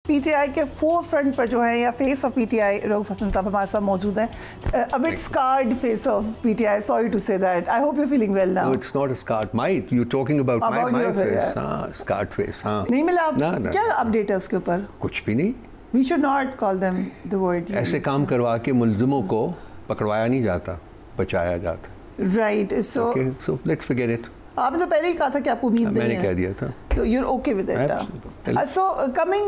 PTI के four front पर जो है या face of PTI Rauf Hasan साहब हमारे साथ मौजूद हैं. A bit scarred face of PTI. Sorry to say that. I hope you're feeling well now. No, it's not a scarred. You're talking about my face. हाँ, scarred face. हाँ. नहीं मिला आप? क्या अपडेट है उसके ऊपर? कुछ भी नहीं. We should not call them the word. ऐसे काम करवा के मुल्जिमों को पकड़वाया नहीं जाता, बचाया जाता. Right. So. Okay. So let's forget it. आपने तो पहले ही कहा था कि आपको उम्मीद नहीं है. मैंने कह दिया था. तो you're okay with it. So coming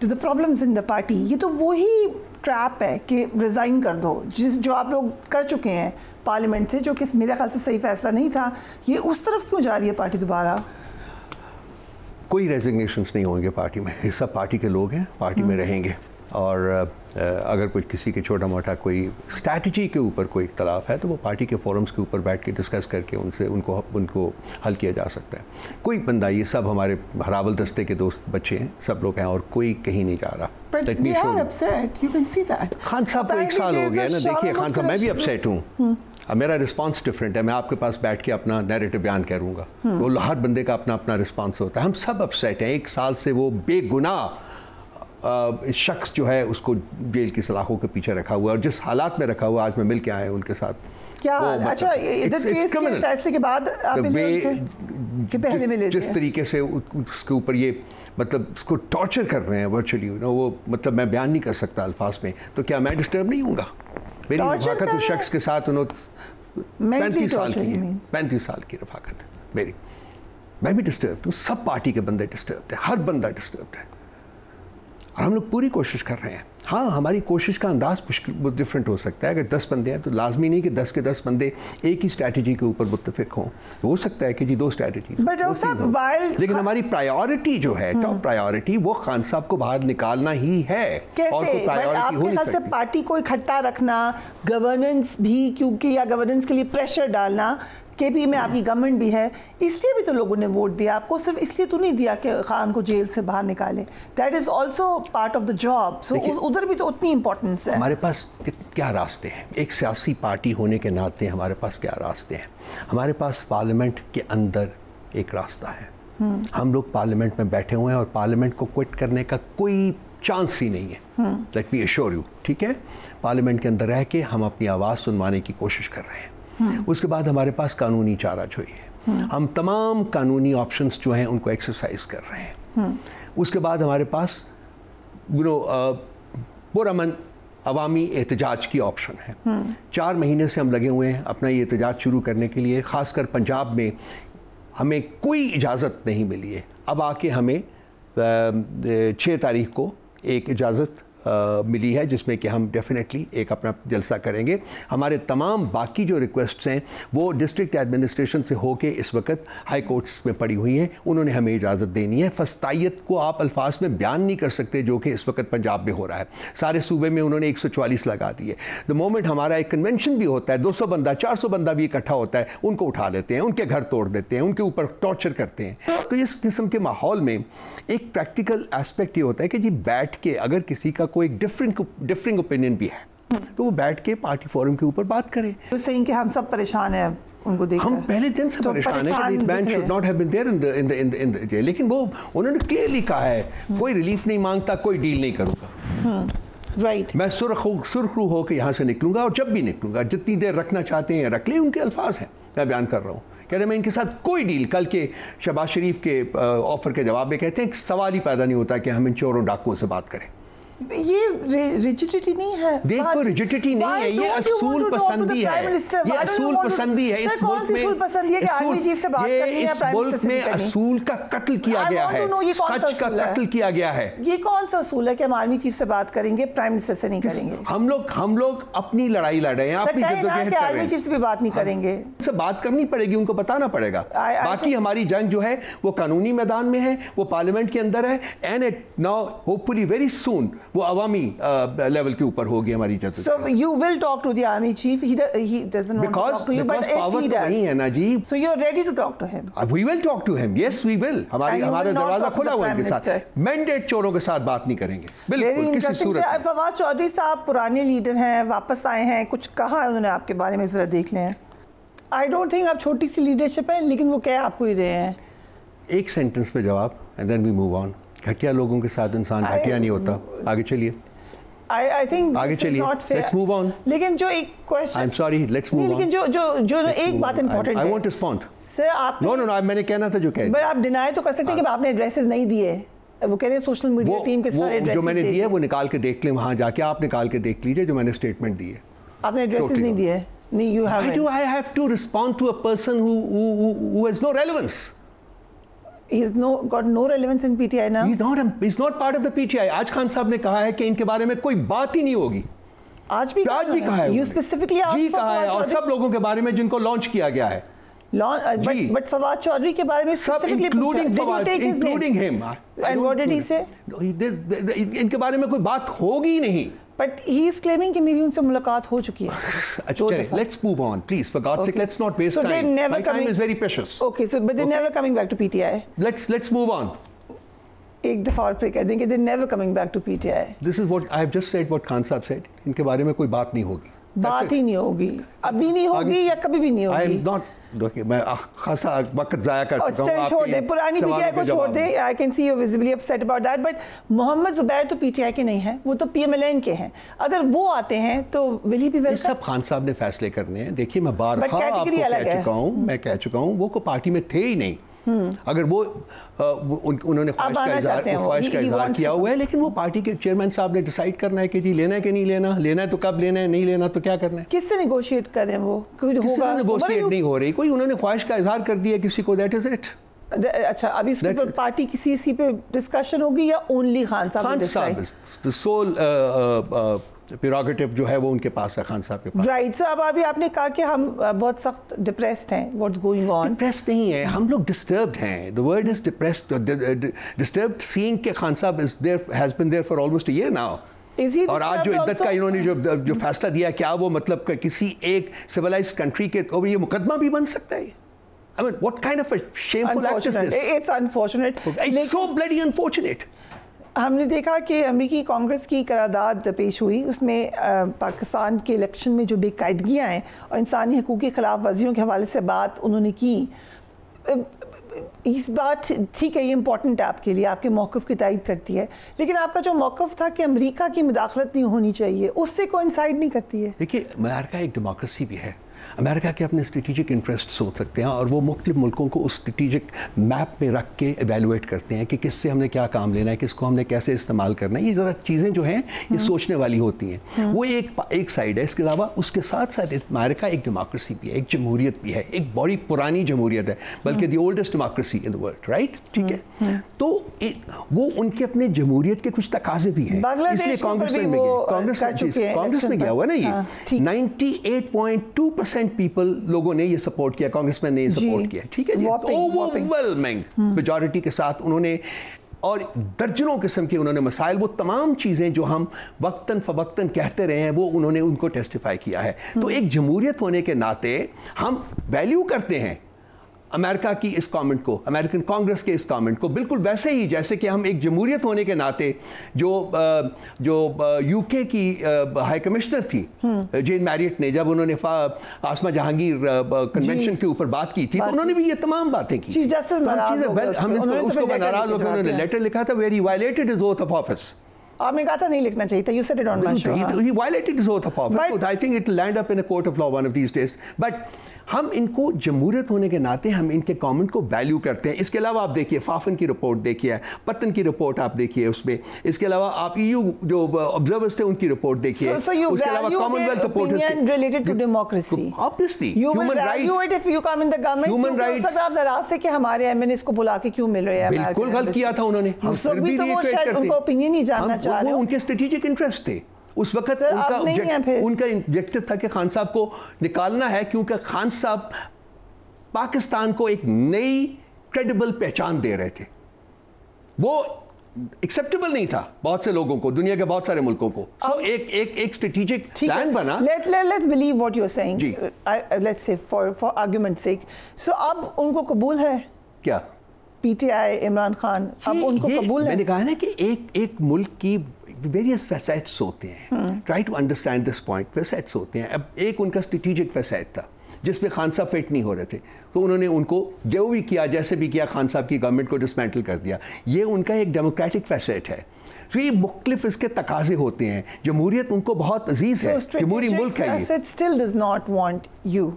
to the problems in the party, ये तो वही ट्रैप है कि रिज़ाइन कर दो जो आप लोग कर चुके हैं पार्लियामेंट से, जो कि मेरे ख्याल से सही फैसला नहीं था. ये उस तरफ क्यों जा रही है पार्टी दोबारा? कोई रेजिग्नेशंस नहीं होंगे पार्टी में. ये सब पार्टी के लोग हैं, पार्टी में रहेंगे. और अगर कोई किसी के छोटा मोटा कोई स्ट्रैटेजी के ऊपर कोई इख्तलाफ है तो वो पार्टी के फोरम्स के ऊपर बैठ के डिस्कस करके उनको हल किया जा सकता है. कोई बंदा, ये सब हमारे हरावल दस्ते के दोस्त बच्चे हैं, सब लोग हैं और कोई कहीं नहीं जा रहा. खान साहब को 1 साल हो गया ना. देखिए खान साहब, मैं भी अपसेट हूँ. मेरा रिस्पांस डिफरेंट है. मैं आपके पास बैठ के अपना नैरेटिव बयान करूँगा. वो हर बंदे का अपना अपना रिस्पांस होता है. हम सब अपसेट हैं. 1 साल से वो बेगुनाह शख्स जो है उसको जेल की सलाखों के पीछे रखा हुआ है और जिस हालात में रखा हुआ आज मैं मिल के आए उनके साथ. क्या अच्छा इधर केस के फैसले के बाद आप मिले उनसे कि पहले मिले थे? जिस तरीके से उसके ऊपर ये मतलब उसको टॉर्चर कर रहे हैं वर्चुअली, वो मतलब मैं बयान नहीं कर सकता अल्फाज में. तो क्या मैं डिस्टर्ब नहीं होऊंगा? मेरी रफाकत उस शख्स के साथ उन्होंने 35 साल की रफाकत मेरी. मैं भी डिस्टर्ब हूँ. सब पार्टी के बंदे डिस्टर्ब है. हर बंदा डिस्टर्ब है और हम लोग पूरी कोशिश कर रहे हैं. हाँ, हमारी कोशिश का अंदाज डिफरेंट हो सकता है. अगर 10 बंदे हैं तो लाजमी नहीं कि 10 के 10 बंदे एक ही स्ट्रैटेजी के ऊपर मुत्तफिक हों. तो हो सकता है कि जी 2 स्ट्रैटेजी, लेकिन हमारी प्रायोरिटी जो है, टॉप प्रायोरिटी, वो खान साहब को बाहर निकालना ही है. और कोई प्रायोरिटी हो नहीं सकती. पार्टी को इकट्ठा रखना, गवर्नेंस भी, क्योंकि या गवर्नेंस के लिए प्रेशर डालना, केपी में आपकी गवर्नमेंट भी है, इसलिए भी तो लोगों ने वोट दिया आपको. सिर्फ इसलिए तो नहीं दिया कि खान को जेल से बाहर निकाले. That is also part of the job. So उधर भी तो उतनी इंपॉर्टेंस है. हमारे पास क्या रास्ते हैं? एक सियासी पार्टी होने के नाते हमारे पास क्या रास्ते हैं? हमारे पास पार्लियामेंट के अंदर एक रास्ता है. हम लोग पार्लियामेंट में बैठे हुए हैं और पार्लियामेंट को क्विट करने का कोई चांस ही नहीं है. Let me assure you. ठीक है, पार्लियामेंट के अंदर रह के हम अपनी आवाज़ सुनवाने की कोशिश कर रहे हैं. उसके बाद हमारे पास कानूनी चाराजोई है. हम तमाम कानूनी ऑप्शंस जो हैं उनको एक्सरसाइज कर रहे हैं. उसके बाद हमारे पास पुरअमन अवामी एहतजाज की ऑप्शन है. 4 महीने से हम लगे हुए हैं अपना ये एहतजाज शुरू करने के लिए. ख़ासकर पंजाब में हमें कोई इजाज़त नहीं मिली है. अब आके हमें 6 तारीख को एक इजाज़त मिली है जिसमें कि हम डेफिनेटली एक अपना जलसा करेंगे. हमारे तमाम बाकी जो रिक्वेस्ट्स हैं वो डिस्ट्रिक्ट एडमिनिस्ट्रेशन से होके इस वक्त हाई कोर्ट्स में पड़ी हुई हैं. उन्होंने हमें इजाज़त देनी है. फस्तायत को आप अल्फाज में बयान नहीं कर सकते जो कि इस वक्त पंजाब में हो रहा है. सारे सूबे में उन्होंने 144 लगा दी है. द मोमेंट हमारा एक कन्वेंशन भी होता है, 200 बंदा 400 बंदा भी इकट्ठा होता है, उनको उठा लेते हैं, उनके घर तोड़ देते हैं, उनके ऊपर टॉर्चर करते हैं. तो इस किस्म के माहौल में एक प्रैक्टिकल एस्पेक्ट ये होता है कि जी बैठ के अगर किसी का कोई डिफरिंग ओपिनियन भी है तो वो बैठ के पार्टी फोरम के ऊपर बात करें. तो सही कि हम सब परेशान हैं उनको देखकर. हम पहले दिन से परेशान हैं कि man should not have been there in the jail. लेकिन वो उन्होंने क्लियरली कहा है कोई रिलीफ नहीं मांगता, कोई डील नहीं करूँगा. राइट. मैं सुरखरू होकर यहाँ से निकलूंगा और जब भी निकलूंगा जितनी देर रखना चाहते हैं रख ले. उनके अल्फाज हैं, मैं बयान कर रहा हूँ. कहते हैं मैं इनके साथ कोई डील. कल के शहबाज शरीफ के ऑफर के जवाब में कहते हैं सवाल ही पैदा नहीं होता कि हम इन चोरों डाकुओं से बात करें. ये रिजिडिटी नहीं है. देखो रिजिडिटी नहीं है, ये असूल पसंदी है. ये असूल पसंदी है. इस मुल्क में इस मुल्क में असूल का कत्ल किया गया है, सच का कत्ल किया गया है. ये कौन सा असूल है कि हम आर्मी चीफ से बात करेंगे, प्राइम मिनिस्टर से नहीं करेंगे? हम लोग अपनी लड़ाई लड़ रहे हैं, अपनी जद्दोजहद कर रहे हैं. आर्मी चीफ से भी बात नहीं करेंगे. से बात करनी पड़ेगी, उनको बताना पड़ेगा. बाकी हमारी जंग जो है वो कानूनी मैदान में है, वो पार्लियामेंट के अंदर है. And it now hopefully very soon वो अवामी लेवल के ऊपर होगी हमारी जद्दोजहद. So you will talk to the army chief. He doesn't want to talk to you, but if he does, नहीं है ना जी. So you're ready to talk to him. We will talk to him. Yes, we will. हमारा दरवाजा खुला हुआ है उनके साथ. मैंडेट चोरों के साथ बात नहीं करेंगे. बिल्कुल. किसी सूरत में. फवाद चौधरी साहब पुराने लीडर हैं, वापस आए हैं, कुछ कहा है उन्होंने आपके बारे में, जरा देख लें. I don't think आप छोटी सी लीडरशिप है, लेकिन वो क्या आपको ही रहे हैं. एक सेंटेंस पे जवाब and then we move on. घटिया लोगों के साथ इंसान घटिया नहीं होता। आगे चलिए, I think आगे चलिए, let's move on। लेकिन जो एक question, I'm sorry, let's move on। लेकिन जो एक बात इंपॉर्टेंट है, I won't respond। सर आप no, मैंने कहना था जो कह बट आप डिनाई तो कर सकते हैं कि आपने एड्रेसेस नहीं दिए। वो कह रहे हैं सोशल मीडिया टीम के सारे एड्रेसेस जो मैंने दिए वो निकाल के देख लें, वहाँ जाके आप निकाल के देख लीजिए जो मैंने स्टेटमेंट दी है। आपने एड्रेसेस नहीं दिए? नहीं, you haven't। Why do I have to respond to a person who has no relevance? He's got no relevance in PTI now। He's not part of the PTI। आज खान साहब ने कहा है कि इनके बारे में कोई बात ही नहीं होगी। आज भी कहा है। You specifically asked ji for कहा है, और सब लोगों के बारे में जिनको लॉन्च किया गया है। But फवाद चौधरी के बारे में सब including Fawad, including him। And what did he say? इनके बारे में कोई बात होगी नहीं। But he is claiming कि मेरी उनसे मुलाकात हो चुकी है। अच्छा, let's move on, please. For God's sake, let's not waste so time. My time is very precious. Okay, so but they're never coming back to PTI। Let's move on। एक दफा और फिर कह देंगे they're never coming back to PTI। This is what I have just said, what Khan साहब said। इनके बारे में कोई बात नहीं होगी। बात ही नहीं होगी, अभी नहीं होगी या कभी भी नहीं होगी। I am not देखिए, मैं खासा वक्त जाया कर चुका हूं। छोड़ दे, पुरानी पीटीआई को छोड़ दे। I can see you visibly upset about that, but Mohammad Zubair तो पीटीआई के नहीं हैं, वो तो पीएमएलएन के हैं। अगर वो आते हैं तो विल ही बी वेलकम? सब खान साहब ने फैसले करने हैं। देखिए, मैं बार-बार कह चुका हूं वो को पार्टी में थे ही नहीं। अगर वो उन्होंने ख्वाहिश का इजहार किया हुआ है, लेकिन वो पार्टी के चेयरमैन साहब ने डिसाइड करना है कि जी लेना है कि नहीं लेना, लेना है तो कब लेना है, नहीं लेना तो क्या करना है। किससे नेगोशिएट कर रहे हैं वो? किससे नेगोशिएट नहीं हो रही, कोई उन्होंने ख्वाहिश का इजहार कर दिया किसी को, दैट इज इट। अच्छा, अभी इसके ऊपर पार्टी किसी इसी पे डिस्कशन होगी या ओनली खान साहब? द सोल प्रेरोगेटिव जो है वो उनके पास है, खान साहब के पास। राइट। सो अब अभी आपने कहा कि हम बहुत सख्त डिप्रेस्ड हैं। What's going on? डिप्रेस्ड नहीं है, हम लोग डिस्टर्ब्ड हैं। The word is depressed, disturbed seeing के खान साहब is there, has been there for almost a year now. और आज जो इद्दत का इन्होंने जो फैसला दिया, क्या वो मतलब किसी एक सिविलाइज्ड कंट्री के ऊपर ये मुकदमा भी बन सकता है? I mean, what kind of a shameful act is this? It's unfortunate। It's so bloody unfortunate। हमने देखा कि अमेरिकी कांग्रेस की करारदाद पेश हुई, उसमें पाकिस्तान के इलेक्शन में जो बेकायदगियाँ हैं और इंसानी हकूक़ की खिलाफ वर्जियों के हवाले से बात उन्होंने की। इस बात ठीक है, ये इंपॉर्टेंट है आपके लिए, आपके मौक़िफ़ की तायद करती है, लेकिन आपका जो मौक़िफ़ था कि अमेरिका की मुदाखलत नहीं होनी चाहिए, उससे कोइंसाइड नहीं करती है। देखिए, अमेरिका एक डेमोक्रेसी भी है। अमेरिका के अपने स्ट्रेटिजिक इंटरेस्ट्स हो सकते हैं और वो मुख्तलिफ मुल्कों को उस स्ट्रेटिजिक मैप में रख के एवेलुएट करते हैं कि किससे हमने क्या काम लेना है, किसको हमने कैसे इस्तेमाल करना है। ये ज़रा चीज़ें जो हैं ये सोचने वाली होती हैं। वो एक साइड है। इसके अलावा उसके साथ साथ अमेरिका एक डेमोक्रेसी भी है, एक जमहूरियत भी है, एक बड़ी पुरानी जमहूरियत है, बल्कि the oldest democracy in the world, right? ठीक है, तो वो उनके अपने जमहूरियत के कुछ तकाजे भी हैं, इसलिए कांग्रेस में गया हुआ ना ये 98.2% पीपल लोगों ने ये सपोर्ट किया, कांग्रेसमैन ने ये सपोर्ट किया, ठीक है जी, ओवरवेलमिंग मेजॉरिटी के साथ उन्होंने, और दर्जनों किस्म के उन्होंने मसाइल, वो तमाम चीज़ें जो हम वक्तन फवक्तन कहते रहे हैं वो उन्होंने उनको टेस्टिफाई किया है। तो एक जमहूरियत होने के नाते हम वैल्यू करते हैं अमेरिका की इस कमेंट को, अमेरिकन कांग्रेस के इस कमेंट को, बिल्कुल वैसे ही जैसे कि हम एक जमहूरियत होने के नाते जो यूके की हाई कमिश्नर थी जेन मैरियट ने, जब उन्होंने आसमा जहांगीर कन्वेंशन के ऊपर बात की थी, तो उन्होंने भी ये तमाम बातें की। हमने उसको नाराज होकर उन्होंने लेटर लिखा था where he violated his oath of office. आपने कहा था नहीं लिखना चाहिए था, you said it on my show। He violated his oath of office, so I think it will land up in a court of law one of these days। But हम इनको जमहूरियत होने के नाते हम इनके कमेंट को वैल्यू करते हैं। इसके अलावा आप देखिए फाफन की रिपोर्ट देखिए, पत्तन की रिपोर्ट आप देखिए उसमें, इसके अलावा आप EU जो ऑब्जर्वर्स थे उनकी रिपोर्ट देखिए, उसके अलावा Commonwealth report related to democracy, obviously human rights, if you come in the government, human rights. आप नाराज से कि हमारे एमएनएस को बुला के क्यों मिल रहे हैं? बिल्कुल गलत किया था उन्होंने, हम फिर भी उनका ओपिनियन ही जानना चाह रहे हैं। उनके स्ट्रेटेजिक इंटरेस्ट थे उस वक्त, उनका ऑब्जेक्टिव था कि खान साहब को निकालना है, क्योंकि खान साहब पाकिस्तान को एक नई क्रेडिबल पहचान दे रहे थे। वो एक्सेप्टेबल नहीं था बहुत से लोगों को, दुनिया के बहुत सारे मुल्कों को। सो एक स्ट्रेटेजिक प्लान बना। Let's believe what you are saying, let's say for arguments sake. So अब उनको कबूल है क्या पीटीआई, इमरान खान, अब उनको कबूल है? मैंने कहा ना कि एक मुल्क की वेरियस फैसेट्स होते हैं, try to understand this point, facets होते हैं। अब एक उनका स्ट्रेटेजिक फैसेट था जिसमें खान साहब फिट नहीं हो रहे थे, तो उन्होंने उनको जो भी किया, जैसे भी किया, खान साहब की गवर्नमेंट को डिसमेंटल कर दिया। ये उनका एक डेमोक्रेटिक फैसेट है। तो ये मुख्तलिफ इसके तकाजे होते हैं। जमहूरियत उनको बहुत अजीज है, जमहूरी मुल्क है ये। still does not want you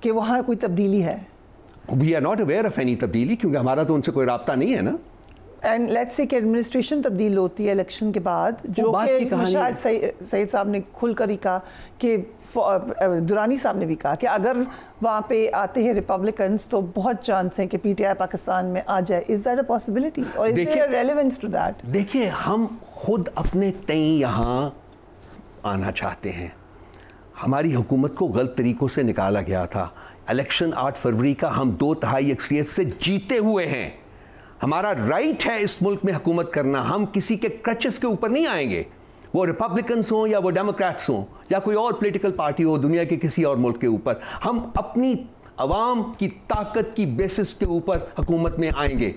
कि वहाँ कोई तब्दीली है। We are not aware of any तब्दीली, क्योंकि हमारा तो उनसे कोई राब्ता नहीं है ना। एंड लेट्स से कि एडमिनिस्ट्रेशन तब्दील होती है इलेक्शन के बाद, जो कि शायद सईद साहब ने खुलकर ही कहा कि दुरानी साहब ने भी कहा कि अगर वहाँ पे आते हैं रिपब्लिकन्स तो बहुत चांस है कि पीटीआई पाकिस्तान में आ जाए। इज दैट अ पॉसिबिलिटी और is there relevance to that? देखिए, हम खुद अपने तय यहाँ आना चाहते हैं। हमारी हुकूमत को गलत तरीक़ों से निकाला गया था। इलेक्शन 8 फरवरी का हम 2/3 अक्सरियत से जीते हुए हैं। हमारा राइट है इस मुल्क में हुकूमत करना। हम किसी के क्रचेस के ऊपर नहीं आएंगे, वो रिपब्लिकन्स हों या वो डेमोक्रेट्स हों या कोई और पॉलिटिकल पार्टी हो दुनिया के किसी और मुल्क के ऊपर। हम अपनी अवाम की ताकत की बेसिस के ऊपर हुकूमत में आएंगे।